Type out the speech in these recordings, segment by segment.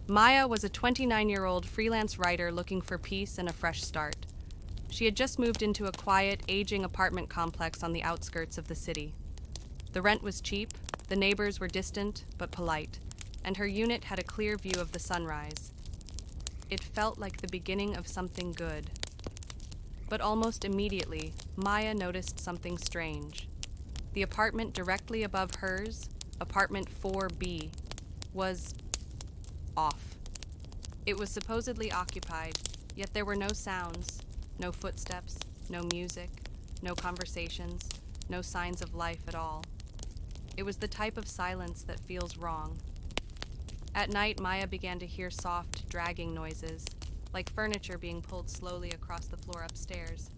Maya was a 29-year-old freelance writer looking for peace and a fresh start. She had just moved into a quiet, aging apartment complex on the outskirts of the city. The rent was cheap, the neighbors were distant but polite, and her unit had a clear view of the sunrise. It felt like the beginning of something good. But almost immediately, Maya noticed something strange. The apartment directly above hers, apartment 4B, was off. It was supposedly occupied, yet there were no sounds, no footsteps, no music, no conversations, no signs of life at all. It was the type of silence that feels wrong. At night, Maya began to hear soft, dragging noises, like furniture being pulled slowly across the floor upstairs.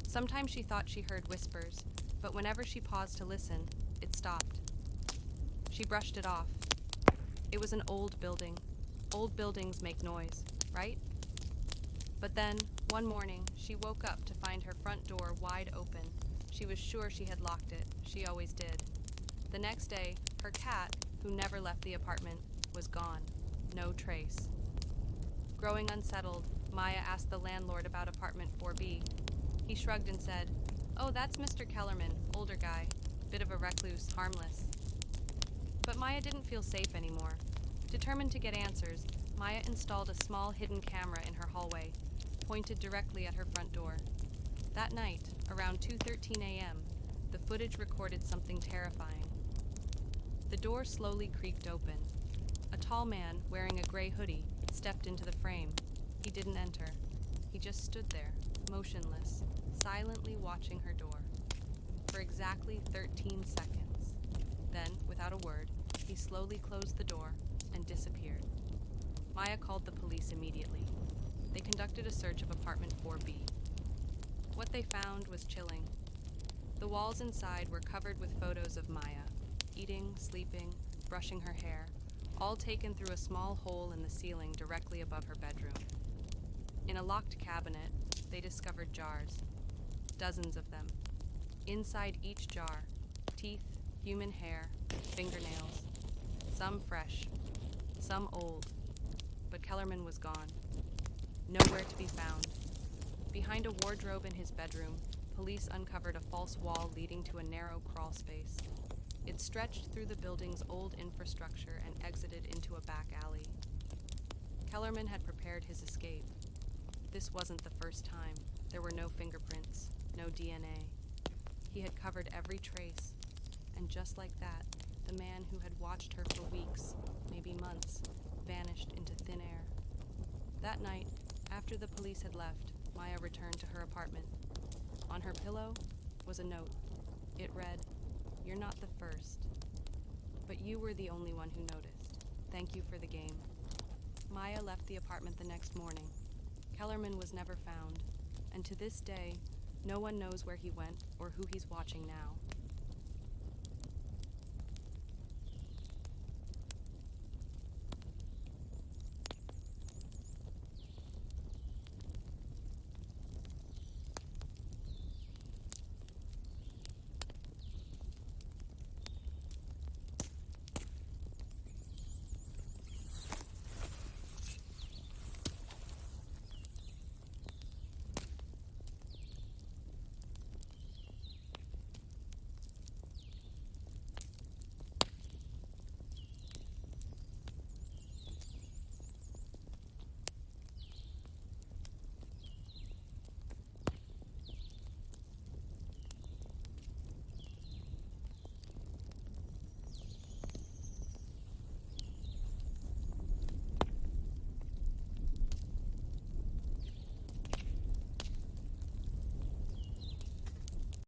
Sometimes she thought she heard whispers, but whenever she paused to listen, it stopped. She brushed it off. It was an old building. Old buildings make noise, right? But then, one morning, she woke up to find her front door wide open. She was sure she had locked it. She always did. The next day, her cat, who never left the apartment, was gone. No trace. Growing unsettled, Maya asked the landlord about apartment 4B. He shrugged and said, "Oh, that's Mr. Kellerman, older guy. Bit of a recluse, harmless." But Maya didn't feel safe anymore. Determined to get answers, Maya installed a small hidden camera in her hallway, pointed directly at her front door. That night, around 2:13 a.m., the footage recorded something terrifying. The door slowly creaked open. A tall man, wearing a gray hoodie, stepped into the frame. He didn't enter. He just stood there, motionless, silently watching her door. For exactly 13 seconds. Then, without a word, he slowly closed the door and disappeared. Maya called the police immediately. They conducted a search of apartment 4B. What they found was chilling. The walls inside were covered with photos of Maya, eating, sleeping, brushing her hair, all taken through a small hole in the ceiling directly above her bedroom. In a locked cabinet, they discovered jars, dozens of them. Inside each jar, teeth, human hair, fingernails, some fresh, some old. But Kellerman was gone. Nowhere to be found. Behind a wardrobe in his bedroom, police uncovered a false wall leading to a narrow crawl space. It stretched through the building's old infrastructure and exited into a back alley. Kellerman had prepared his escape. This wasn't the first time. There were no fingerprints, no DNA. He had covered every trace, and just like that, the man who had watched her for weeks, maybe months, vanished into thin air. That night, after the police had left, Maya returned to her apartment. On her pillow was a note. It read, "You're not the first, but you were the only one who noticed. Thank you for the game." Maya left the apartment the next morning. Kellerman was never found, and to this day, no one knows where he went or who he's watching now.